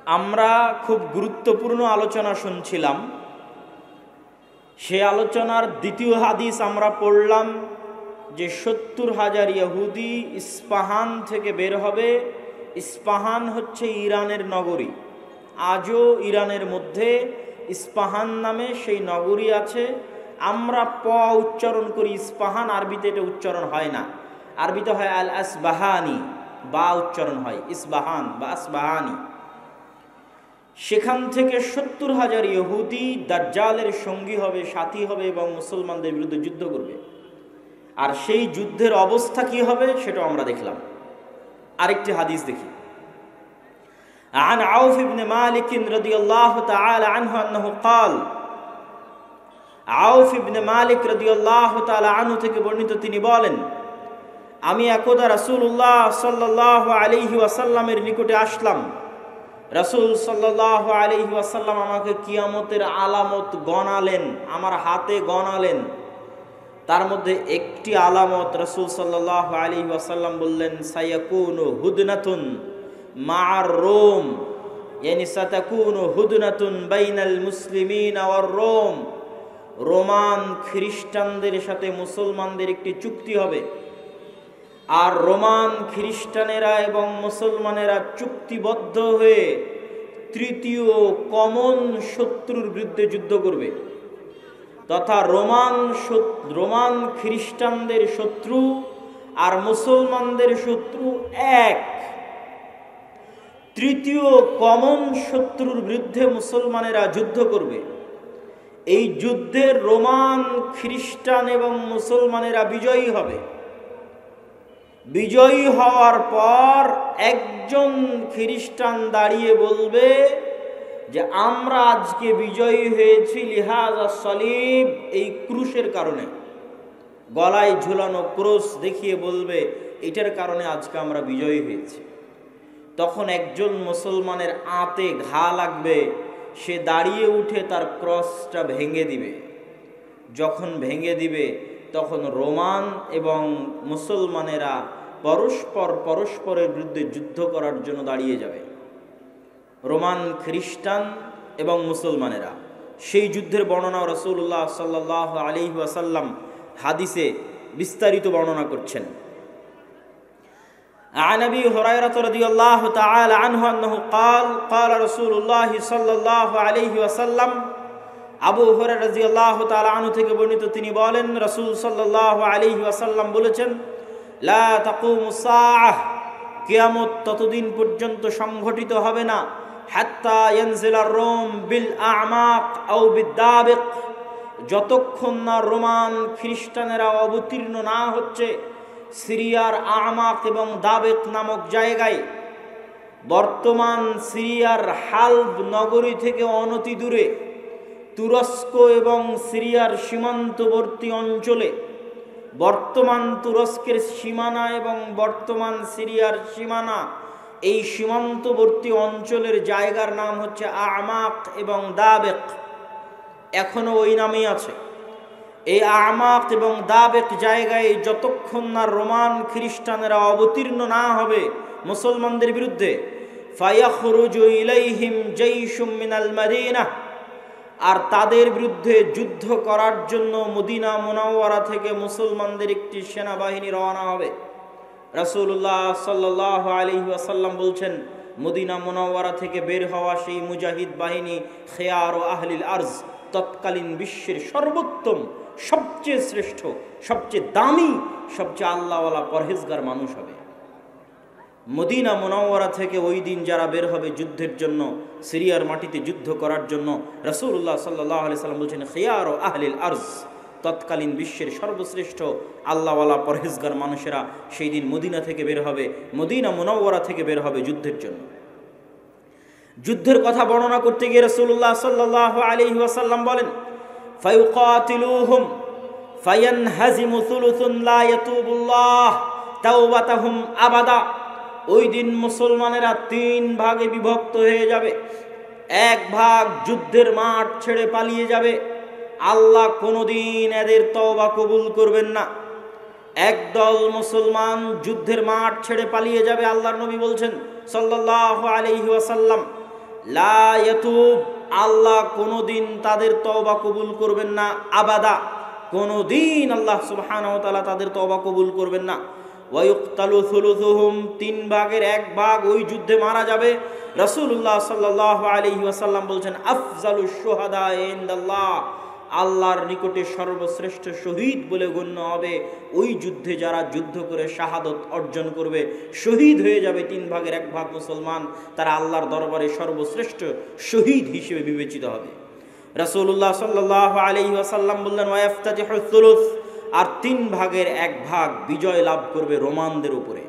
আমরা খুব গুরুত্বপূর্ণ আলোচনা শুনছিলাম। সে আলোচনার দ্বিতীয় হাদিস আমরা পড়লাম যে ৭০,০০০ ইহুদি ইস্পাহান থেকে বের হবে। ইস্পাহান হচ্ছে ইরানের নগরী। আজও ইরানের মধ্যে ইস্পাহান নামে সেই নগরী আছে। আমরা প উচ্চারণ করি ইস্পাহান, আরবিতে এটা উচ্চারণ হয় না। আরবিতে হয় আল আসবাহানি, বা উচ্চারণ হয় ইসবাহান বা আসবাহানি। সেখান থেকে ৭০,০০০ ইহুদি দাজ্জালের সঙ্গী হবে, সাথী হবে এবং মুসলমানদের বিরুদ্ধে যুদ্ধ করবে। আর সেই যুদ্ধের অবস্থা কি হবে সেটাও আমরা দেখলাম। আরেকটি হাদিস দেখি। عن عوف بن مالك رضي الله تعالى عنه أنه قال আউফ ইবনে মালিক রাদিয়াল্লাহু তাআলা আনহু থেকে বর্ণিত, তিনি বলেন, আমি একদা রাসূলুল্লাহ সাল্লাল্লাহু আলাইহি ওয়াসাল্লামের নিকটে আসলাম। রাসূল সাল্লাল্লাহু আলাইহি ওয়াসাল্লাম আমাকে কিয়ামতের আলামত গণালেন, আমার হাতে গণালেন। তার মধ্যে একটি আলামত রাসূল সাল্লাল্লাহু আলাইহি ওয়াসাল্লাম বললেন, সায়াকুনু হুদনাতুন মা'আর রোম, ইয়ানি সাতাকুনু হুদনাতুন বাইনাল মুসলিমিন ওয়ার রোম। রোমান খ্রিস্টানদের সাথে মুসলমানদের একটি চুক্তি হবে, আর রোমান খ্রিস্টানেরা এবং মুসলমানেরা চুক্তিবদ্ধ হয়ে তৃতীয় কমন শত্রুর বিরুদ্ধে যুদ্ধ করবে। তথা রোমান খ্রিস্টানদের শত্রু আর মুসলমানদের শত্রু এক। তৃতীয় কমন শত্রুর বিরুদ্ধে মুসলমানেরা যুদ্ধ করবে। এই যুদ্ধে রোমান খ্রিস্টান এবং মুসলমানেরা বিজয়ী হবে। বিজয়ী হওয়ার পর একজন খ্রিস্টান দাঁড়িয়ে বলবে যে আমরা আজকে বিজয়ী হয়েছি লিহাজা সলিব, এই ক্রুশের কারণে। গলায় ঝুলানো ক্রুশ দেখিয়ে বলবে এটার কারণে আজকে আমরা বিজয়ী হয়েছি। তখন একজন মুসলমানের আঁতে ঘা লাগবে, সে দাঁড়িয়ে উঠে তার ক্রসটা ভেঙে দিবে। যখন ভেঙে দিবে তখন রোমান এবং মুসলমানেরা পরস্পরের বিরুদ্ধে যুদ্ধ করার জন্য দাঁড়িয়ে যাবে। রোমান খ্রিস্টান এবং মুসলমানেরা। সেই যুদ্ধের বর্ণনা রাসূলুল্লাহ সাল্লাল্লাহু আলাইহি ওয়াসাল্লাম হাদিসে বিস্তারিত বর্ণনা করছেন। عن أبي هريرة رضي الله تعالى عنه أنه قال قال رسول الله صلى الله عليه وسلم আবু হুরায়রা রাদিয়াল্লাহু তাআলা আনহু থেকে বর্ণিত, তিনি বলেন রাসূল সাল্লাল্লাহু আলাইহি ওয়াসাল্লাম বলেছেন, লা তাকুমুস সাআহ, কিয়ামত ততদিন পর্যন্ত সংঘটিত হবে না, হাত্তা ইয়ানজিলার রোম বিল আ'মাক আও বিদাবিক, যতক্ষণ না রোমান খ্রিস্টানেরা অবতীর্ণ না হচ্ছে সিরিয়ার আমাক এবং দাবেক নামক জায়গায়। বর্তমান সিরিয়ার হালব নগরী থেকে অনতি দূরে তুরস্ক এবং সিরিয়ার সীমান্তবর্তী অঞ্চলে, বর্তমান তুরস্কের সীমানা এবং বর্তমান সিরিয়ার সীমানা, এই সীমান্তবর্তী অঞ্চলের জায়গার নাম হচ্ছে আমাক এবং দাবেক। এখনো ওই নামেই আছে। এই আমাক এবং দাবেক জায়গায় যতক্ষণ না রোমান খ্রিস্টানেরা অবতীর্ণ না হবে মুসলমানদের বিরুদ্ধে, ফায়াখরুজু ইলাইহিম জাইশুম মিনাল মাদিনাহ, আর তাদের বিরুদ্ধে যুদ্ধ করার জন্য মদিনা মুনাওয়ারা থেকে মুসলমানদের একটি সেনাবাহিনী রওনা হবে। রাসূলুল্লাহ সাল্লাল্লাহু আলাইহি ওয়াসাল্লাম বলছেন, মদিনা মুনাওয়ারা থেকে বের হওয়া সেই মুজাহিদ বাহিনী খিয়ারু আহলিল আরজ, তৎকালীন বিশ্বের সর্বোত্তম, সবচেয়ে শ্রেষ্ঠ, সবচেয়ে দামি, সবচেয়ে আল্লাহওয়ালা পরহেজগার মানুষ হবে। মদিনা মুনাওয়ারা থেকে ওই দিন যারা বের হবে যুদ্ধের জন্য, সিরিয়ার মাটিতে যুদ্ধ করার জন্য, রাসূলুল্লাহ সাল্লাল্লাহু আলাইহি সাল্লাম বলছেন খিয়ারু আহলিল আরজ, তৎকালীন বিশ্বের সর্বশ্রেষ্ঠ আল্লাহওয়ালা পরহেজগার মানুষেরা সেই দিন মদিনা থেকে বের হবে, মদিনা মুনাওয়ারা থেকে বের হবে যুদ্ধের জন্য। যুদ্ধের কথা বর্ণনা করতে গিয়ে রাসূলুল্লাহ সাল্লাল্লাহু আলাইহি ওয়াসাল্লাম বলেন, ফায়ুকাতিলুহুম ফায়ানহাজিমু সুলুসুন লা ইয়াতুবুল্লাহ তাওবাতাহুম আবাদা, ওই দিন মুসলমানেরা 3 ভাগে বিভক্ত হয়ে যাবে। এক ভাগ যুদ্ধের মাঠ ছেড়ে পালিয়ে যাবে, আল্লাহ কোনোদিন এদের তওবা কবুল করবেন না। একদল মুসলমান যুদ্ধের মাঠ ছেড়ে পালিয়ে যাবে। আল্লাহর নবী বলছেন সাল্লাল্লাহু আলাইহি ওয়াসাল্লাম, লা ইয়াতুব, আল্লাহ কোনোদিন তাদের তওবা কবুল করবেন না, আবাদা, কোনোদিন আল্লাহ সুবহানাহু ওয়া তাআলা তাদের তওবা কবুল করবেন না। ওয়া ইউকতালু সুলুসুহুম, 3 ভাগের 1 ভাগ ওই যুদ্ধে মারা যাবে। রাসূলুল্লাহ সাল্লাল্লাহু আলাইহি ওয়াসাল্লাম বলছেন, আফজালুশ শুহাদা ইনদাল্লাহ, আল্লাহর নিকটে সর্বশ্রেষ্ঠ শহীদ বলে গণ্য হবে ওই যুদ্ধে যারা যুদ্ধ করে শাহাদত অর্জন করবে, শহীদ হয়ে যাবে 3 ভাগের 1 ভাগ মুসলমান, তারা আল্লাহর দরবারে সর্বশ্রেষ্ঠ শহীদ হিসেবে বিবেচিত হবে। রাসূলুল্লাহ সাল্লাল্লাহু আলাইহি ওয়াসাল্লাম বললেন, ওয়াইফতাতিহুস সুলুস, আর 3 ভাগের 1 ভাগ বিজয় লাভ করবে রোমানদের উপরে,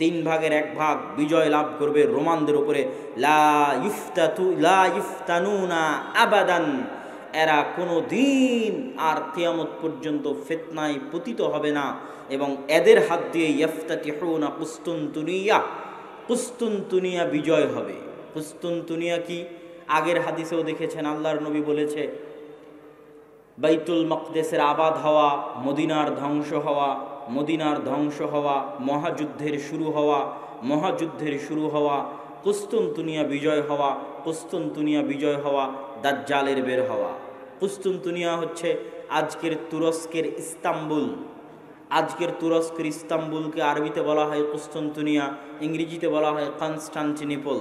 3 ভাগের 1 ভাগ বিজয় লাভ করবে রোমানদের উপরে। লা ইফতানুনা আবাদান, এরা কোনো দিন আর কিয়ামত পর্যন্ত ফিতনায় পতিত হবে না, এবং এদের হাত দিয়ে ইফতাতিহুনা কুস্তুনতুনিয়া, কুস্তুনতুনিয়া বিজয় হবে। কুস্তুনতুনিয়া কি? আগের হাদিসেও দেখেছেন আল্লাহর নবী বলেছে, বাইতুল মাকদেসের আবাদ হওয়া, মদিনার ধ্বংস হওয়া, মদিনার ধ্বংস হওয়া, মহাযুদ্ধের শুরু হওয়া, মহাযুদ্ধের শুরু হওয়া, কুস্তুনতুনিয়া বিজয় হওয়া, কুস্তুনতুনিয়া বিজয় হওয়া, দাজ্জালের বের হওয়া। কুস্তুনতুনিয়া হচ্ছে আজকের তুরস্কের ইস্তাম্বুল। আজকের তুরস্কের ইস্তাম্বুলকে আরবিতে বলা হয় কুস্তুনতুনিয়া, ইংরেজিতে বলা হয় কনস্টান্টিনোপল।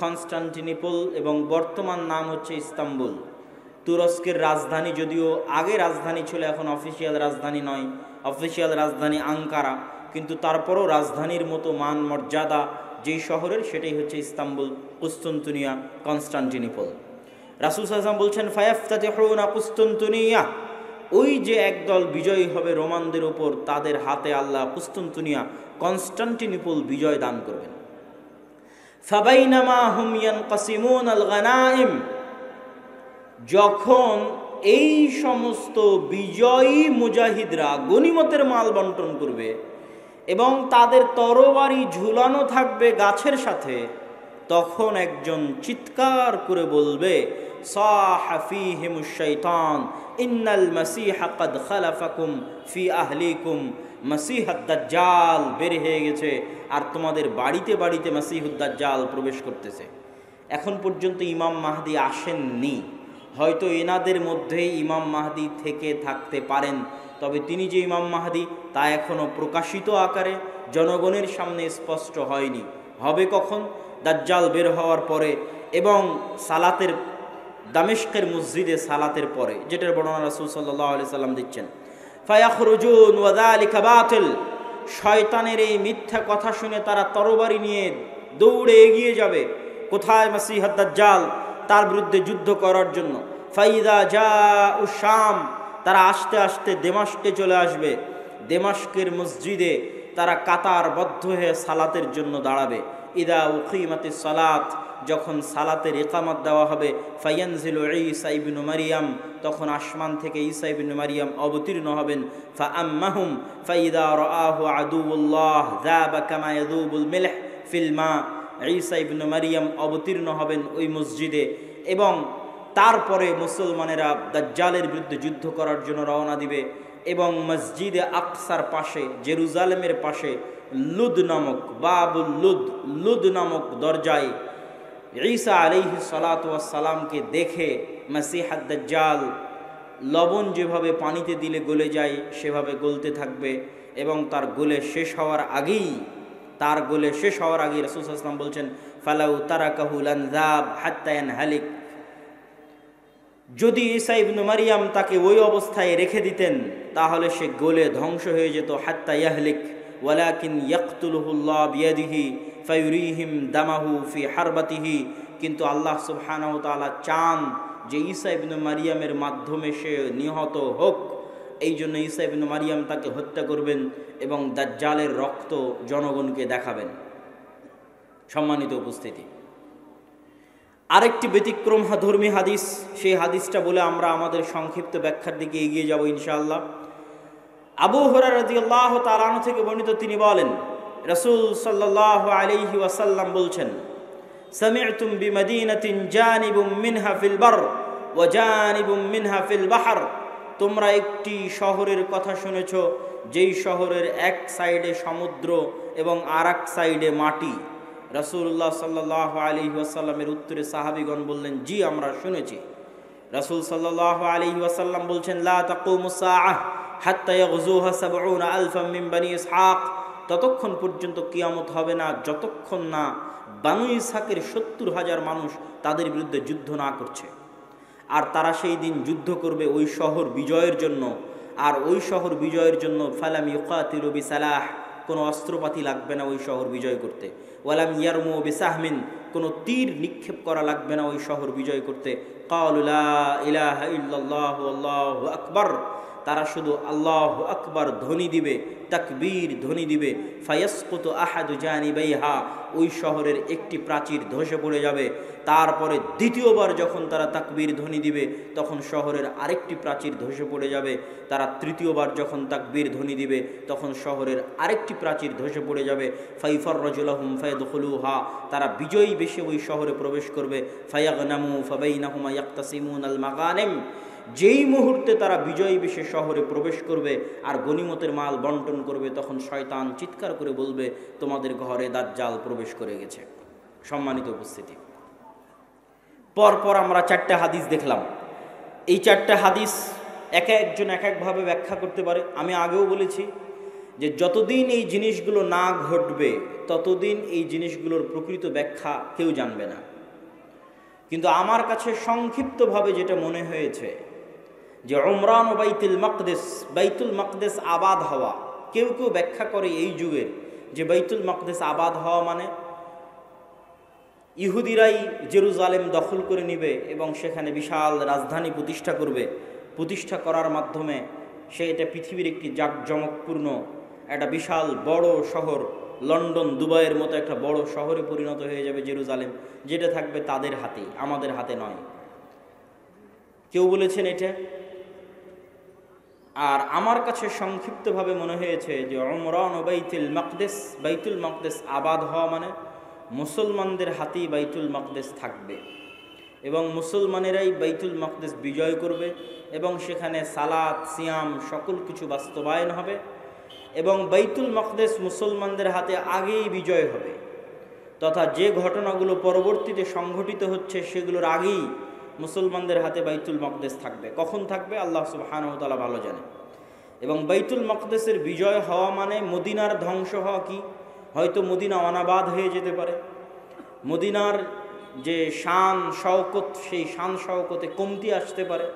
কনস্টান্টিনোপল এবং বর্তমান নাম হচ্ছে ইস্তাম্বুল। তুরস্কের রাজধানী, যদিও আগে রাজধানী ছিল, এখন অফিসিয়াল রাজধানী নয়, অফিসিয়াল রাজধানী আঙ্কারা, কিন্তু তারপরও রাজধানীর মতো মান মর্যাদা যেই শহরের, সেটাই হচ্ছে ইস্তাম্বুল, কুস্তুনতুনিয়া, কনস্টান্টিনোপল। রাসূল সাল্লাল্লাহু আলাইহি ওয়াসাল্লাম বলছেন, ফায়াফতাতিহুনা কুস্তুনতুনিয়া, ওই যে একদল বিজয়ী হবে রোমানদের উপর, তাদের হাতে আল্লাহ কুস্তুনতুনিয়া, কনস্টান্টিনোপল বিজয় দান করবেন। ফাবাইনামা হুম ইয়ানকাসিমুনাল গানাইম, যখন এই সমস্ত বিজয়ী মুজাহিদরা গনিমতের মাল বন্টন করবে এবং তাদের তরবারি ঝুলানো থাকবে গাছের সাথে, তখন একজন চিৎকার করে বলবে, সাহা ফীহিমুশ শাইতান ইন্নাল মাসীহা ক্বাদ খালাফাকুম ফি আহলিকুম, মাসীহুদ দাজ্জাল বের হয়ে গেছে আর তোমাদের বাড়িতে বাড়িতে মাসীহুদ দাজ্জাল প্রবেশ করতেছে। এখন পর্যন্ত ইমাম মাহদী আসেননি, হয়তো এনাদের মধ্যেই ইমাম মাহদী থেকে থাকতে পারেন, তবে তিনি যে ইমাম মাহদী তা এখনও প্রকাশিত আকারে জনগণের সামনে স্পষ্ট হয়নি। হবে কখন? দাজ্জাল বের হওয়ার পরে এবং সালাতের, দামেস্কের মসজিদে সালাতের পরে, যেটার বর্ণনা রাসূল সাল্লাল্লাহু আলাইহি সাল্লাম দিচ্ছেন। ফায়াখরুজুন ওয়া যালিকা বাতিল, শয়তানের এই মিথ্যা কথা শুনে তারা তরবারি নিয়ে দৌড়ে এগিয়ে যাবে কোথায়? মাসীহুদ দাজ্জাল, তার বিরুদ্ধে যুদ্ধ করার জন্য। ফাইদা জাউ শাম, তারা আস্তে আস্তে দেমাস্কে চলে আসবে। দেমাস্কের মসজিদে তারা কাতারবদ্ধ হয়ে সালাতের জন্য দাঁড়াবে। ইদা উকিমাতিস সালাত, যখন সালাতের ইকামত দেওয়া হবে, ফায়ানজিলু ঈসা ইবনু মারিয়াম, তখন আসমান থেকে ঈসা ইবনু মারিয়াম অবতীর্ণ হবেন। ফাআম্মাহুম ফাইদা রাআহু আদুউল্লাহ যাবা কামা ইয়াযুবুল মিলহ ফিল মা, ঈসা ইবনু মারিয়াম অবতীর্ণ হবেন ওই মসজিদে, এবং তারপরে মুসলমানেরা দাজ্জালের বিরুদ্ধে যুদ্ধ করার জন্য রওনা দিবে। এবং মসজিদে আকসার পাশে, জেরুজালেমের পাশে লুদ নামক, বাবুল লুদ, লুদ নামক দরজায় ঈসা আলাইহিস সালাতু ওয়াস সালামকে দেখে মাসীহুদ দাজ্জাল লবণ যেভাবে পানিতে দিলে গলে যায় সেভাবে গলতে থাকবে, এবং তার গলে শেষ হওয়ার আগেই, তার গলে শেষ হওয়ার আগেই রাসূল সাল্লাল্লাহু আলাইহি ওয়াসাল্লাম বলছেন, ফালাউ তারাকাহু লানযাব হাত্তা ইয়ানহালিক, যদি ঈসা ইবনু মারিয়াম তাকে ওই অবস্থায় রেখে দিতেন তাহলে সে গলে ধ্বংস হয়ে যেত, হাত্তা ইয়াহলিক, ওয়ালাকিন ইয়াকতুলুহুল্লাহ বিয়াদিহি ফায়ুরিহিম দামাহু ফি হারবাতিহি, কিন্তু আল্লাহ সুবহানাহু ওয়া তাআলা চান যে ঈসা ইবনু মারিয়ামের মাধ্যমে সে নিহত হোক, এই জন্য ঈসা ইবনু মারিয়াম তাকে হত্যা করবেন এবং দাজ্জালের রক্ত জনগণকে দেখাবেন। সম্মানিত উপস্থিতি, আরেকটি ব্যতিক্রম ধর্মী হাদিস, সেই হাদিসটা বলে আমরা আমাদের সংক্ষিপ্ত ব্যাখ্যার দিকে এগিয়ে যাব ইনশাআল্লাহ। আবু হুরায়রা রাদিয়াল্লাহু তাআলা আনহু থেকে বর্ণিত, তিনি বলেন, রাসূল সাল্লাল্লাহু আলাইহি ওয়াসাল্লাম বলছেন, সামি'তুম বিমাদিনাতিন জানিবুম মিনহা ফিল বার ওয়া জানিবুম মিনহা ফিল বাহর, তোমরা একটি শহরের কথা শুনেছ যেই শহরের এক সাইডে সমুদ্র এবং আর এক সাইডে মাটি। রাসূলুল্লাহ সাল্লাল্লাহু আলাইহি ওয়াসাল্লামের উত্তরে সাহাবীগণ বললেন, জি আমরা শুনেছি। রাসূল সাল্লাল্লাহু আলাইহি ওয়াসাল্লাম বলছেন, লা তাকুমুস সাআহ হাত্তা ইয়াগযুহা ৭০ আলফাম মিন বনি ইসহাক, ততক্ষণ পর্যন্ত কিয়ামত হবে না যতক্ষণ না বানু ইসহাকের ৭০,০০০ মানুষ তাদের বিরুদ্ধে যুদ্ধ না করছে। আর তারা সেই দিন যুদ্ধ করবে ওই শহর বিজয়ের জন্য। আর ওই শহর বিজয়ের জন্য ফালাম ইউকাতিলু বিসালাহ, কোনো অস্ত্রপাতি লাগবে না ওই শহর বিজয় করতে। ওয়ালাম ইয়ারমু বিসাহমিন, কোনো তীর নিক্ষেপ করা লাগবে না ওই শহর বিজয় করতে। ক্বালু লা ইলাহা ইল্লাল্লাহু আল্লাহু আকবার, তারা শুধু আল্লাহু আকবার ধ্বনি দিবে, তাকবীর ধ্বনি দিবে। ফায়াসকুতু আহাদু জানিবাইহা, ওই শহরের একটি প্রাচীর ধসে পড়ে যাবে। তারপরে দ্বিতীয়বার যখন তারা তাকবীর ধ্বনি দিবে তখন শহরের আরেকটি প্রাচীর ধসে পড়ে যাবে। তারা তৃতীয়বার যখন তাকবীর ধ্বনি দিবে তখন শহরের আরেকটি প্রাচীর ধসে পড়ে যাবে। ফাইফাররাজু লাহুম ফায়াদখুলুহা, তারা বিজয়ী বেশে ওই শহরে প্রবেশ করবে। ফায়াগনামু ফাবাইনাহুমা ইয়াকতাসিমুনাল মাগানিম, যেই মুহূর্তে তারা বিজয়ী বেশে শহরে প্রবেশ করবে আর গনিমতের মাল বন্টন করবে, তখন শয়তান চিৎকার করে বলবে, তোমাদের ঘরে দাজ্জাল প্রবেশ করে গেছে। সম্মানিত উপস্থিতি, পরপর আমরা 4টা হাদিস দেখলাম। এই 4টা হাদিস এক একজন এক একভাবে ব্যাখ্যা করতে পারে। আমি আগেও বলেছি যে যতদিন এই জিনিসগুলো না ঘটবে ততদিন এই জিনিসগুলোর প্রকৃত ব্যাখ্যা কেউ জানবে না। কিন্তু আমার কাছে সংক্ষিপ্তভাবে যেটা মনে হয়েছে যে উমরান ও বাইতুল মাকদেস আবাদ হওয়া, কেউ কেউ ব্যাখ্যা করে এই যুগের যে বাইতুল মাকদেস আবাদ হওয়া মানে ইহুদিরাই জেরুজালেম দখল করে নিবে এবং সেখানে বিশাল রাজধানী প্রতিষ্ঠা করবে। প্রতিষ্ঠা করার মাধ্যমে সে এটা পৃথিবীর একটি জাঁকজমকপূর্ণ একটা বিশাল বড় শহর, লন্ডন দুবাইয়ের মতো একটা বড় শহরে পরিণত হয়ে যাবে জেরুজালেম, যেটা থাকবে তাদের হাতেই, আমাদের হাতে নয়। কেউ বলেছেন এটা। আর আমার কাছে সংক্ষিপ্তভাবে মনে হয়েছে যে উমরান ও বাইতুল মাকদেস আবাদ হওয়া মানে মুসলমানদের হাতেই বাইতুল মাকদেস থাকবে এবং মুসলমানেরাই বাইতুল মাকদেস বিজয় করবে এবং সেখানে সালাত সিয়াম সকল কিছু বাস্তবায়ন হবে এবং বাইতুল মাকদেস মুসলমানদের হাতে আগেই বিজয় হবে, তথা যে ঘটনাগুলো পরবর্তীতে সংঘটিত হচ্ছে সেগুলোর আগেই মুসলমানদের হাতে বাইতুল মাকদেস থাকবে। কখন থাকবে আল্লাহ সুবহানাহু ওয়া তাআলা ভালো জানে। এবং বাইতুল মাকদেসের বিজয় হওয়া মানে মদিনার ধ্বংস হওয়া কি? হয়তো মদিনা অনাবাদ হয়ে যেতে পারে, মদিনার যে শান শওকত সেই শান শওকতে কমতি আসতে পারে,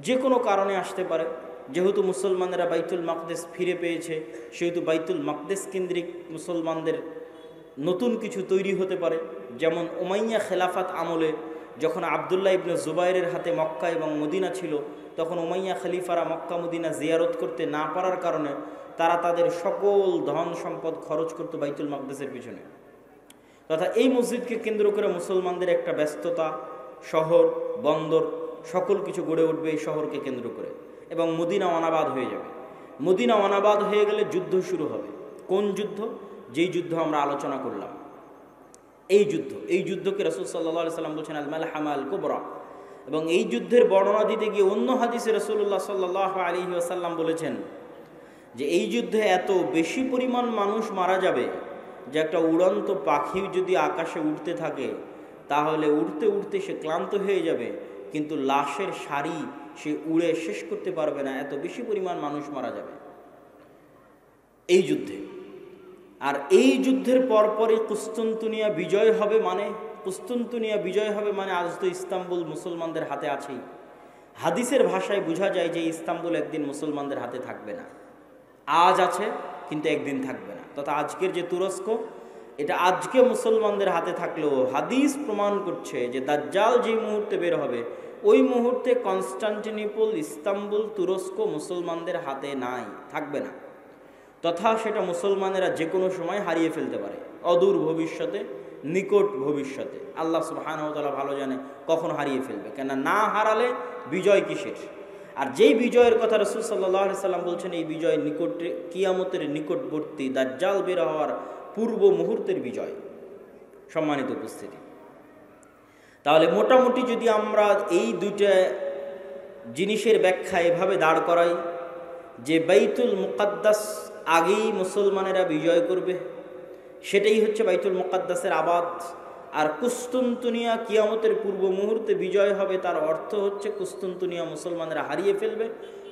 যে কোনো কারণে আসতে পারে। যেহেতু মুসলমানেরা বাইতুল মাকদেস ফিরে পেয়েছে সেহেতু বাইতুল মাকদেস কেন্দ্রিক মুসলমানদের নতুন কিছু তৈরি হতে পারে। যেমন উমাইয়া খেলাফাত আমলে যখন আবদুল্লাহ ইবনে জুবাইরের হাতে মক্কা এবং মদিনা ছিল, তখন উমাইয়া খলিফারা মক্কা মদিনা জিয়ারত করতে না পারার কারণে তারা তাদের সকল ধন সম্পদ খরচ করত বাইতুল মাকদেসের পিছনে। তথা এই মসজিদকে কেন্দ্র করে মুসলমানদের একটা ব্যস্ততা, শহর বন্দর সকল কিছু গড়ে উঠবে এই শহরকে কেন্দ্র করে এবং মদিনা অনাবাদ হয়ে যাবে। মদিনা অনাবাদ হয়ে গেলে যুদ্ধ শুরু হবে। কোন যুদ্ধ? যেই যুদ্ধ আমরা আলোচনা করলাম, এই যুদ্ধকে রাসূল সাল্লাল্লাহু আলাইহি সাল্লাম বলছেন আল মালহামা আল কুবরা। এবং এই যুদ্ধের বর্ণনা দিতে গিয়ে অন্য হাদিসে রাসূলুল্লাহ সাল্লাল্লাহু আলাইহি ওয়াসাল্লাম বলেছেন যে এই যুদ্ধে এত বেশি পরিমাণ মানুষ মারা যাবে যে একটা উড়ন্ত পাখি যদি আকাশে উড়তে থাকে তাহলে উড়তে উড়তে সে ক্লান্ত হয়ে যাবে, কিন্তু লাশের সারি সে উড়ে শেষ করতে পারবে না, এত বেশি পরিমাণ মানুষ মারা যাবে এই যুদ্ধে। আর এই যুদ্ধের পরপরই কুস্তুনতুনিয়া বিজয় হবে মানে আজ তো ইস্তাম্বুল মুসলমানদের হাতে আছেই। হাদিসের ভাষায় বোঝা যায় যে ইস্তাম্বুল একদিন মুসলমানদের হাতে থাকবে না। আজ আছে কিন্তু একদিন থাকবে না। তথা আজকের যে তুরস্ক, এটা আজকে মুসলমানদের হাতে থাকলেও হাদিস প্রমাণ করছে যে দাজ্জাল যেই মুহূর্তে বের হবে ওই মুহূর্তে কনস্টান্টিনোপল, ইস্তাম্বুল, তুরস্ক মুসলমানদের হাতে নাই, থাকবে না। তথা সেটা মুসলমানেরা যে কোনো সময় হারিয়ে ফেলতে পারে, অদূর ভবিষ্যতে, নিকট ভবিষ্যতে। আল্লাহ সুবহানাহু ওয়া তাআলা ভালো জানে কখন হারিয়ে ফেলবে, কেন না হারালে বিজয় কিসের? আর যেই বিজয়ের কথা রাসূল সাল্লাল্লাহু আলাইহি সাল্লাম বলছেন এই বিজয় নিকটে, কিয়ামতের নিকটবর্তী, দাজ্জাল বের হওয়ার পূর্ব মুহূর্তের বিজয়। সম্মানিত উপস্থিতি, তাহলে মোটামুটি যদি আমরা এই দুইটা জিনিসের ব্যাখ্যা এভাবে দাঁড় করাই যে বাইতুল মুকাদ্দাস আগেই মুসলমানেরা বিজয় করবে সেটাই হচ্ছে বাইতুল মুকাদ্দাসের আবাদ। আর কুস্তুনতুনিয়া কিয়ামতের পূর্ব মুহূর্তে বিজয় হবে, তার অর্থ হচ্ছে কুস্তুনতুনিয়া মুসলমানেরা হারিয়ে ফেলবে,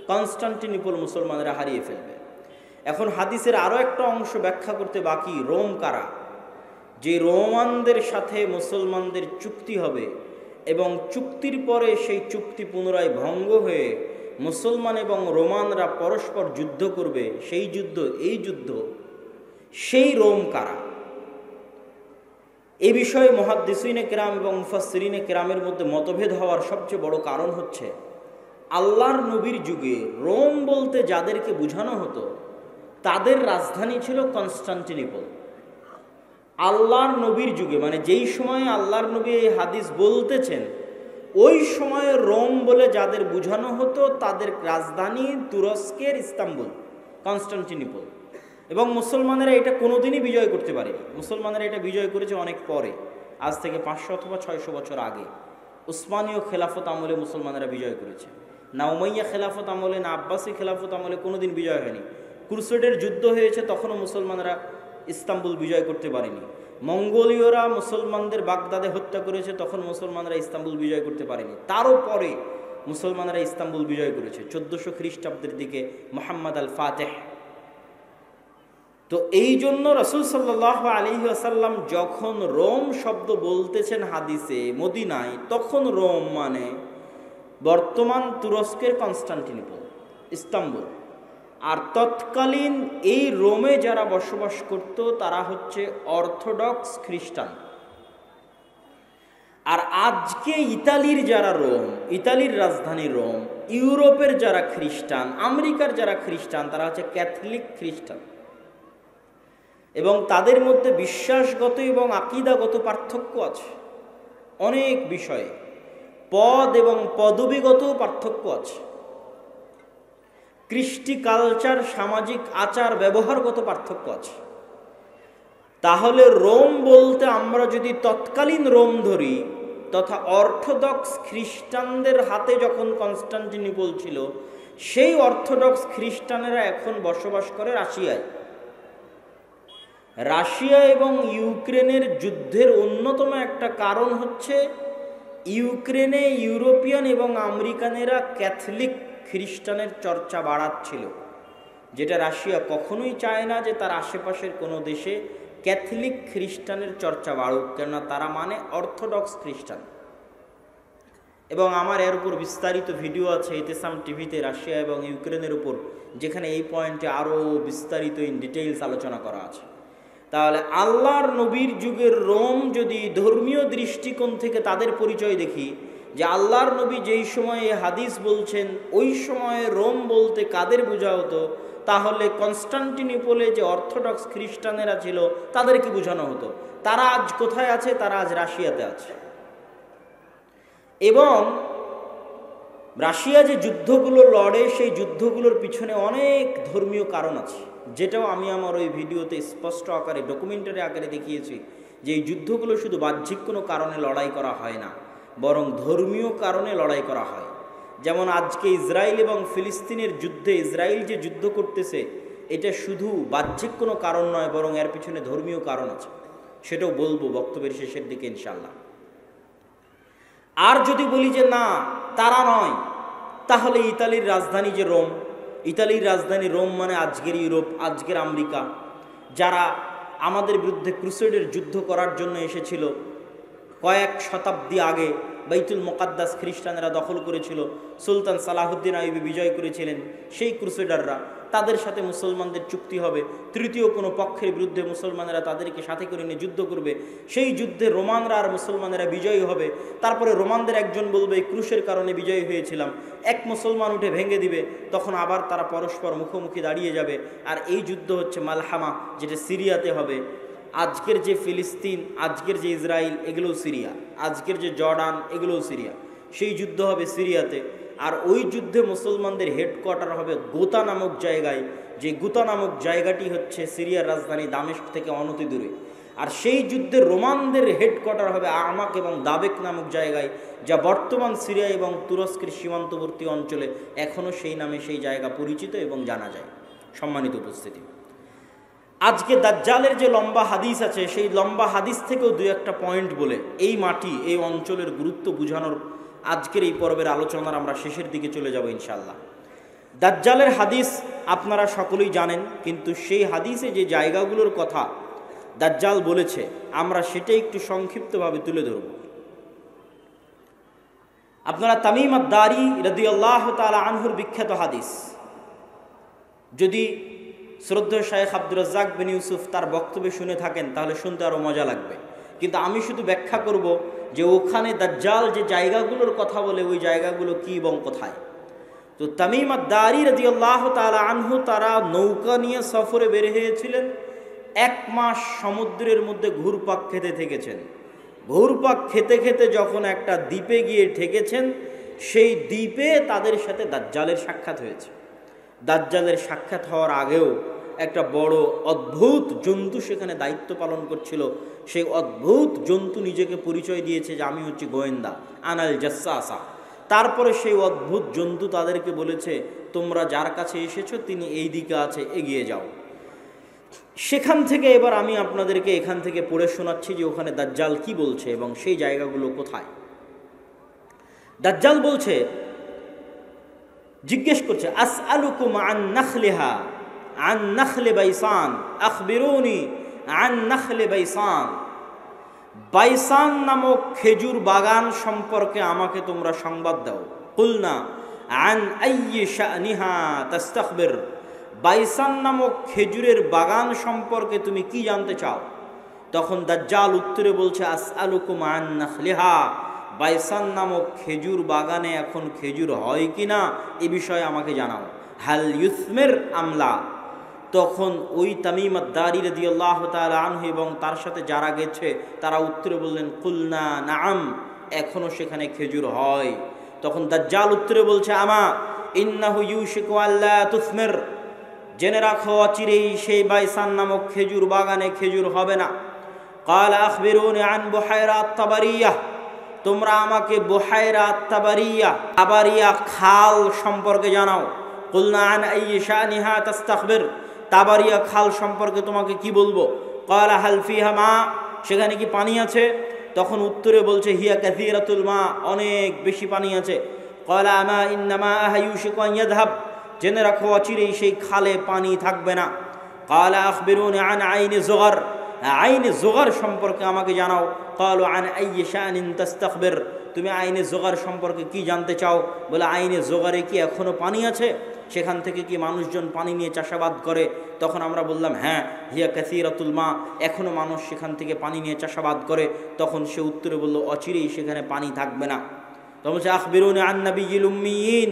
কনস্টান্টিনোপল মুসলমানেরা হারিয়ে ফেলবে। এখন হাদিসের আরও একটা অংশ ব্যাখ্যা করতে বাকি, রোম কারা? যে রোমানদের সাথে মুসলমানদের চুক্তি হবে এবং চুক্তির পরে সেই চুক্তি পুনরায় ভঙ্গ হয়ে মুসলমান এবং রোমানরা পরস্পর যুদ্ধ করবে, সেই যুদ্ধ, এই যুদ্ধ, সেই রোম কারা? এ বিষয়ে মুহাদ্দিসিনে কেরাম এবং মুফাসসিরিনে কেরামের মধ্যে মতভেদ হওয়ার সবচেয়ে বড় কারণ হচ্ছে আল্লাহর নবীর যুগে রোম বলতে যাদেরকে বোঝানো হতো তাদের রাজধানী ছিল কনস্টান্টিনোপল। আল্লাহর নবীর যুগে, মানে যেই সময়ে আল্লাহর নবী এই হাদিস বলতেছেন, ওই সময়ে রোম বলে যাদের বোঝানো হতো তাদের রাজধানী তুরস্কের ইস্তাম্বুল, কনস্টান্টিনোপল। এবং মুসলমানেরা এটা কোনোদিনই বিজয় করতে পারেনি। মুসলমানেরা এটা বিজয় করেছে অনেক পরে, আজ থেকে 500 অথবা 600 বছর আগে। উসমানীয় খেলাফত আমলে মুসলমানেরা বিজয় করেছে, না উমাইয়া খেলাফত আমলে, না আব্বাসী খেলাফত আমলে কোনোদিন বিজয় হয়নি। ক্রুসেডের যুদ্ধ হয়েছে, তখনও মুসলমানেরা ইস্তাম্বুল বিজয় করতে পারেনি। মঙ্গোলীয়রা মুসলমানদের বাগদাদে হত্যা করেছে, তখন মুসলমানরা ইস্তাম্বুল বিজয় করতে পারেনি। তারও পরে মুসলমানরা ইস্তাম্বুল বিজয় করেছে 1400 খ্রিস্টাব্দের দিকে, মুহাম্মদ আল ফাতেহ। তো এই জন্য রাসূল সাল্লাল্লাহু আলাইহি ওয়াসাল্লাম যখন রোম শব্দ বলতেছেন হাদিসে মদিনায়, তখন রোম মানে বর্তমান তুরস্কের কনস্টান্টিনোপল, ইস্তাম্বুল। আর তৎকালীন এই রোমে যারা বসবাস করত তারা হচ্ছে অর্থোডক্স খ্রিস্টান। আর আজকে ইতালির যারা রোম, ইতালির রাজধানী রোম, ইউরোপের যারা খ্রিস্টান, আমেরিকার যারা খ্রিস্টান, তারা হচ্ছে ক্যাথলিক খ্রিস্টান। এবং তাদের মধ্যে বিশ্বাসগত এবং আকীদাগত পার্থক্য আছে অনেক বিষয়ে, পদ এবং পদবিগত পার্থক্য আছে, কৃষ্টি কালচার, সামাজিক আচার ব্যবহারগত পার্থক্য আছে। তাহলে রোম বলতে আমরা যদি তৎকালীন রোম ধরি, তথা অর্থোডক্স খ্রিস্টানদের হাতে যখন কনস্টান্টিনোপল ছিল, সেই অর্থোডক্স খ্রিস্টানেরা এখন বসবাস করে রাশিয়ায়। রাশিয়া এবং ইউক্রেনের যুদ্ধের অন্যতম একটা কারণ হচ্ছে ইউক্রেনে ইউরোপিয়ান এবং আমেরিকানেরা ক্যাথলিক খ্রিস্টানের চর্চা বাড়াচ্ছিল, যেটা রাশিয়া কখনোই চায় না যে তার আশেপাশের কোনো দেশে ক্যাথলিক খ্রিস্টানের চর্চা বাড়ুক, কেননা তারা মানে অর্থোডক্স খ্রিস্টান। এবং আমার এর উপর বিস্তারিত ভিডিও আছে ইতিসাম টিভিতে রাশিয়া এবং ইউক্রেনের উপর, যেখানে এই পয়েন্টে আরও বিস্তারিত ইন ডিটেইলস আলোচনা করা আছে। তাহলে আল্লাহর নবীর যুগের রোম যদি ধর্মীয় দৃষ্টিকোণ থেকে তাদের পরিচয় দেখি, যে আল্লাহর নবী যেই সময়ে হাদিস বলছেন ওই সময়ে রোম বলতে কাদের বোঝা হতো, তাহলে কনস্টান্টিনোপলে যে অর্থোডক্স খ্রিস্টানেরা ছিল তাদেরকে বোঝানো হতো। তারা আজ কোথায় আছে? তারা আজ রাশিয়াতে আছে। এবং রাশিয়া যে যুদ্ধগুলো লড়ে, সেই যুদ্ধগুলোর পিছনে অনেক ধর্মীয় কারণ আছে, যেটাও আমি আমার ওই ভিডিওতে স্পষ্ট আকারে ডকুমেন্টারি আকারে দেখিয়েছি, যে এই যুদ্ধগুলো শুধু বাহ্যিক কোনো কারণে লড়াই করা হয় না, বরং ধর্মীয় কারণে লড়াই করা হয়। যেমন আজকে ইসরায়েল এবং ফিলিস্তিনের যুদ্ধে ইসরায়েল যে যুদ্ধ করতেছে, এটা শুধু বাহ্যিক কোনো কারণ নয়, বরং এর পিছনে ধর্মীয় কারণ আছে, সেটাও বলবো বক্তব্যের শেষের দিকে ইনশাল্লাহ। আর যদি বলি যে না তারা নয়, তাহলে ইতালির রাজধানী যে রোম, ইতালির রাজধানী রোম মানে আজকের ইউরোপ, আজকের আমেরিকা, যারা আমাদের বিরুদ্ধে ক্রুসেডের যুদ্ধ করার জন্য এসেছিল, কয়েক শতাব্দী আগে বাইতুল মুকাদ্দাস খ্রিস্টানেরা দখল করেছিল, সুলতান সালাহুদ্দিন আইয়ুবী বিজয় করেছিলেন, সেই ক্রুসেডাররা, তাদের সাথে মুসলমানদের চুক্তি হবে, তৃতীয় কোনো পক্ষের বিরুদ্ধে মুসলমানেরা তাদেরকে সাথে করে নিয়ে যুদ্ধ করবে, সেই যুদ্ধে রোমানরা আর মুসলমানেরা বিজয়ী হবে। তারপরে রোমানদের একজন বলবে এই ক্রুশের কারণে বিজয়ী হয়েছিলাম, এক মুসলমান উঠে ভেঙে দিবে, তখন আবার তারা পরস্পর মুখোমুখি দাঁড়িয়ে যাবে। আর এই যুদ্ধ হচ্ছে মালহামা, যেটা সিরিয়াতে হবে। আজকের যে ফিলিস্তিন, আজকের যে ইসরায়েল, এগুলোও সিরিয়া, আজকের যে জর্ডান, এগুলোও সিরিয়া, সেই যুদ্ধ হবে সিরিয়াতে। আর ওই যুদ্ধে মুসলমানদের হেডকোয়ার্টার হবে গোতা নামক জায়গায়, যে গোতা নামক জায়গাটি হচ্ছে সিরিয়ার রাজধানী দামেস্ক থেকে অনতি দূরে। আর সেই যুদ্ধে রোমানদের হেডকোয়ার্টার হবে আমাক এবং দাবেক নামক জায়গায়, যা বর্তমান সিরিয়া এবং তুরস্কের সীমান্তবর্তী অঞ্চলে এখনও সেই নামে সেই জায়গা পরিচিত এবং জানা যায়। সম্মানিত উপস্থিতি, আজকে দাজ্জালের যে লম্বা হাদিস আছে, সেই লম্বা হাদিস থেকেও দু একটা পয়েন্ট বলে এই মাটি, এই অঞ্চলের গুরুত্ব বোঝানোর আজকের এই পর্বের আলোচনার আমরা শেষের দিকে চলে যাব ইনশাআল্লাহ। দাজ্জালের হাদিস আপনারা সকলেই জানেন, কিন্তু সেই হাদিসে যে জায়গাগুলোর কথা দাজ্জাল বলেছে আমরা সেটাই একটু সংক্ষিপ্তভাবে তুলে ধরব। আপনারা তামিম আদ-দারি রাদিয়াল্লাহু তাআলা আনহুর বিখ্যাত হাদিস, যদি শ্রদ্ধেয় শায়েখ আব্দুর রাজ্জাক বিন ইউসুফ তার বক্তব্যে শুনে থাকেন তাহলে শুনতে আরও মজা লাগবে, কিন্তু আমি শুধু ব্যাখ্যা করব যে ওখানে দাজ্জাল যে জায়গাগুলোর কথা বলে ওই জায়গাগুলো কি এবং কোথায়। তো তামিম আদ-দারি রাদিয়াল্লাহু তাআলা আনহু তারা নৌকা নিয়ে সফরে বের হয়েছিলেন, 1 মাস সমুদ্রের মধ্যে ঘুরপাক খেতে থেকেছেন। ঘুরপাক খেতে খেতে যখন একটা দ্বীপে গিয়ে ঠেকেছেন, সেই দ্বীপে তাদের সাথে দাজ্জালের সাক্ষাৎ হয়েছে। দাজ্জালের সাক্ষাৎ হওয়ার আগেও একটা বড় অদ্ভুত জন্তু সেখানে দায়িত্ব পালন করছিল। সেই অদ্ভুত জন্তু নিজেকে পরিচয় দিয়েছে যে আমি হচ্ছি গোয়েন্দা, আনাল জাসসাসা। তারপরে সেই অদ্ভুত জন্তু তাদেরকে বলেছে তোমরা যার কাছে এসেছো তিনি এই দিকে আছে, এগিয়ে যাও। সেখান থেকে এবার আমি আপনাদেরকে এখান থেকে পড়ে শোনাচ্ছি যে ওখানে দাজ্জাল কি বলছে এবং সেই জায়গাগুলো কোথায়। দাজ্জাল বলছে, জিজ্ঞেস করছে, আসআলুকুম আন নাখলিহা আন নাখলি বাইসান আখবিরুনি আন নাখলি বাইসান। বাইসান নামক খেজুর বাগান সম্পর্কে আমাকে তোমরা সংবাদ দাও। কুলনা আন আইয়ি শানিহা তাস্তাখবির। বাইসান নামক খেজুরের বাগান সম্পর্কে তুমি কি জানতে চাও? তখন দাজ্জাল উত্তরে বলছে, আসআলুকুম আন নাখলিহা। বাইসান নামক খেজুর বাগানে এখন খেজুর হয় কিনা এ বিষয়ে আমাকে জানাও। হাল ইউসমির আমলা। তখন ওই তামিম আদ-দারি রাদিয়াল্লাহু তাআলা আনহু এবং তার সাথে যারা গেছে তারা উত্তরে বললেন, কুলনা নাআম, এখনো সেখানে খেজুর হয়। তখন দাজ্জাল উত্তরে বলছে, আমা ইন্নাহু ইউশিকু আল্লা তুসমির। জেনে রাখো অচিরেই সেই বাইসান নামক খেজুর বাগানে খেজুর হবে না। ক্বালা আখবিরুনি আন বুহাইরা আত-তাবারিয়া। তোমরা আমাকে বুহাইরা আত-তাবারিয়া, তাবারিয়া খাল সম্পর্কে জানাও। কুলনা আন আইয়ি শানিহা তাস্তাখবির। তাবারিয়া খাল সম্পর্কে তোমাকে কি বলবো? ক্বালা হাল ফিহা মা। সেখানে কি পানি আছে? তখন উত্তরে বলছে, হিয়া কাসীরাতুল মা, অনেক বেশি পানি আছে। ক্বালা আমা ইন্নামা ইউশিকু আন ইয়াযহাব। জেনে রাখো অচিরেই সেই খালে পানি থাকবে না। ক্বালা আখবিরুনি আন আইনি যুগার। আইনে জোগার সম্পর্কে আমাকে জানাও। ক্বালু আন আইয়ি শানিন তাস্তাখবির। তুমি আইনে জোগার সম্পর্কে কি জানতে চাও? বলে আইনে জোগারে কি এখনো পানি আছে? সেখান থেকে কি মানুষজন পানি নিয়ে চাষাবাদ করে? তখন আমরা বললাম, হ্যাঁ, হিয়া কাসীরাতুল মা, এখনো মানুষ সেখান থেকে পানি নিয়ে চাষাবাদ করে। তখন সে উত্তরে বলল, অচিরেই সেখানে পানি থাকবে না। তখন বলছে, আখবিরুনি আন নাবিয়্যিল উম্মিয়িন।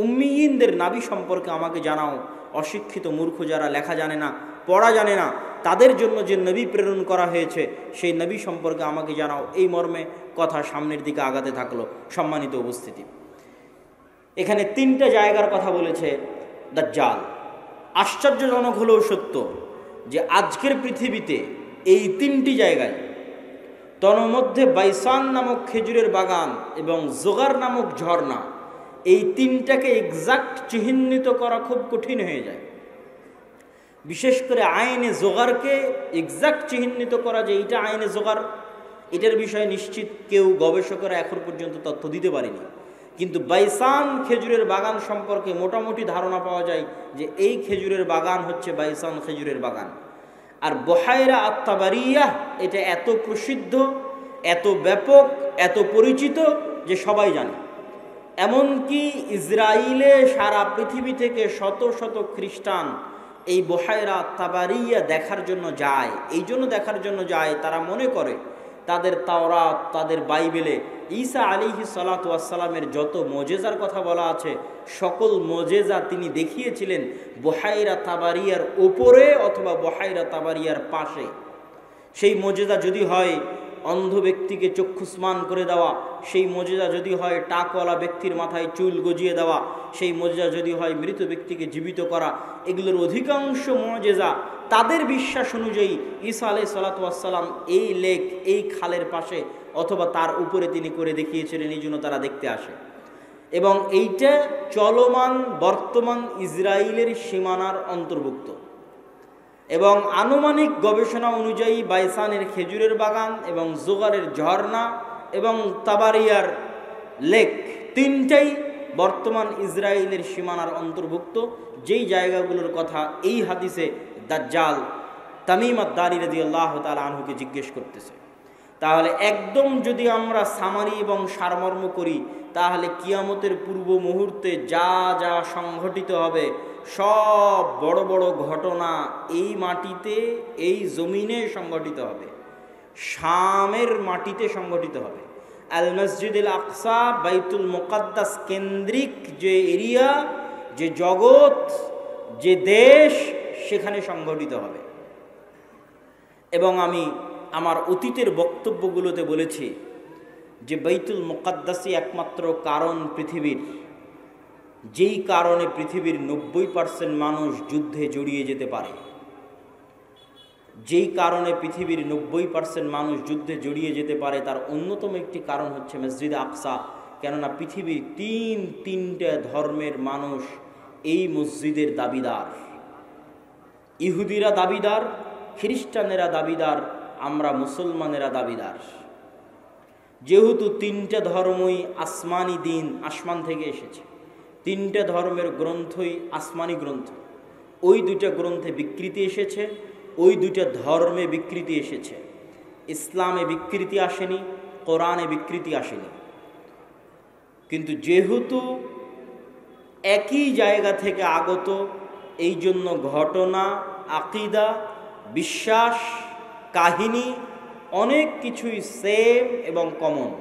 উম্মিয়িনদের নাবী সম্পর্কে আমাকে জানাও। অশিক্ষিত মূর্খ যারা লেখা জানে না, পড়া জানে না, তাদের জন্য যে নবী প্রেরণ করা হয়েছে সেই নবী সম্পর্কে আমাকে জানাও। এই মর্মে কথা সামনের দিকে আগাতে থাকলো। সম্মানিত উপস্থিতি, এখানে 3টা জায়গার কথা বলেছে দাজ্জাল। আশ্চর্যজনক হলেও সত্য যে আজকের পৃথিবীতে এই 3টি জায়গায়, তন্মধ্যে বাইসান নামক খেজুরের বাগান এবং জোগার নামক ঝর্ণা, এই 3টাকে এক্সাক্ট চিহ্নিত করা খুব কঠিন হয়ে যায়। বিশেষ করে আইনে জোগারকে এক্সাক্ট চিহ্নিত করা যে এইটা আইনে জোগার, এটার বিষয়ে নিশ্চিত কেউ গবেষকরা এখন পর্যন্ত তথ্য দিতে পারেনি। কিন্তু বাইসান খেজুরের বাগান সম্পর্কে মোটামুটি ধারণা পাওয়া যায় যে এই খেজুরের বাগান হচ্ছে বাইসান খেজুরের বাগান। আর বুহাইরা আত-তাবারিয়া এটা এত প্রসিদ্ধ, এত ব্যাপক, এত পরিচিত যে সবাই জানে। এমনকি ইসরায়েলে সারা পৃথিবী থেকে শত শত খ্রিস্টান এই বুহাইরা আত-তাবারিয়া দেখার জন্য যায়। এই জন্য দেখার জন্য যায়, তারা মনে করে তাদের তাওরাত, তাদের বাইবেলে ঈসা আলাইহিস সালাতু ওয়াস সালামের যত মুজিজার কথা বলা আছে, সকল মুজিজা তিনি দেখিয়েছিলেন বুহাইরা তাবারিয়ার উপরে অথবা বুহাইরা তাবারিয়ার পাশে। সেই মুজিজা যদি হয় অন্ধ ব্যক্তিকে চক্ষুস্মান করে দেওয়া, সেই মুজিজা যদি হয় টাকওয়ালা ব্যক্তির মাথায় চুল গজিয়ে দেওয়া, সেই মুজিজা যদি হয় মৃত ব্যক্তিকে জীবিত করা, এগুলোর অধিকাংশ মুজিজা তাদের বিশ্বাস অনুযায়ী ঈসা আলাইহিস সালাতু ওয়াস সালাম এই লেক, এই খালের পাশে অথবা তার উপরে তিনি করে দেখিয়েছিলেন, এই জন্য তারা দেখতে আসে। এবং এইটা চলমান বর্তমান ইসরায়েলের সীমানার অন্তর্ভুক্ত। এবং আনুমানিক গবেষণা অনুযায়ী বাইসানের খেজুরের বাগান এবং জোগারের ঝর্ণা এবং তাবারিয়ার লেক তিনটাই বর্তমান ইসরায়েলের সীমানার অন্তর্ভুক্ত, যেই জায়গাগুলোর কথা এই হাদিসে দাজ্জাল তামিম আদ-দারি রাদিয়াল্লাহু তাআলা আনহুকে জিজ্ঞেস করতেছে। তাহলে একদম যদি আমরা সামারি এবং সারমর্ম করি, তাহলে কিয়ামতের পূর্ব মুহূর্তে যা যা সংঘটিত হবে সব বড় বড় ঘটনা এই মাটিতে, এই জমিনে সংঘটিত হবে, শামের মাটিতে সংঘটিত হবে। আল মসজিদুল আকসা বাইতুল মুকাদ্দাস কেন্দ্রিক যে এরিয়া, যে জগৎ, যে দেশ, সেখানে সংঘটিত হবে। এবং আমি আমার অতীতের বক্তব্যগুলোতে বলেছি যে বাইতুল মুকাদ্দাসই একমাত্র কারণ পৃথিবীর, যেই কারণে পৃথিবীর 90% মানুষ যুদ্ধে জড়িয়ে যেতে পারে, যেই কারণে পৃথিবীর 90% মানুষ যুদ্ধে জড়িয়ে যেতে পারে, তার অন্যতম একটি কারণ হচ্ছে মসজিদে আকসা। কেননা পৃথিবীর তিনটা ধর্মের মানুষ এই মসজিদের দাবিদার। ইহুদিরা দাবিদার, খ্রিস্টানেরা দাবিদার, আমরা মুসলমানেরা দাবিদার। যেহেতু তিনটা ধর্মই আসমানি দিন, আসমান থেকে এসেছে, তিনটা ধর্মের গ্রন্থই আসমানি গ্রন্থ, ওই দুইটা গ্রন্থে বিকৃতি এসেছে, ওই দুইটা ধর্মে বিকৃতি এসেছে। ইসলামে বিকৃতি আসেনি, কোরআনে বিকৃতি আসেনি। কিন্তু যেহেতু একই জায়গা থেকে আগত, এই জন্য ঘটনা, আকিদা, বিশ্বাস, কাহিনী অনেক কিছুই সেম এবং কমন।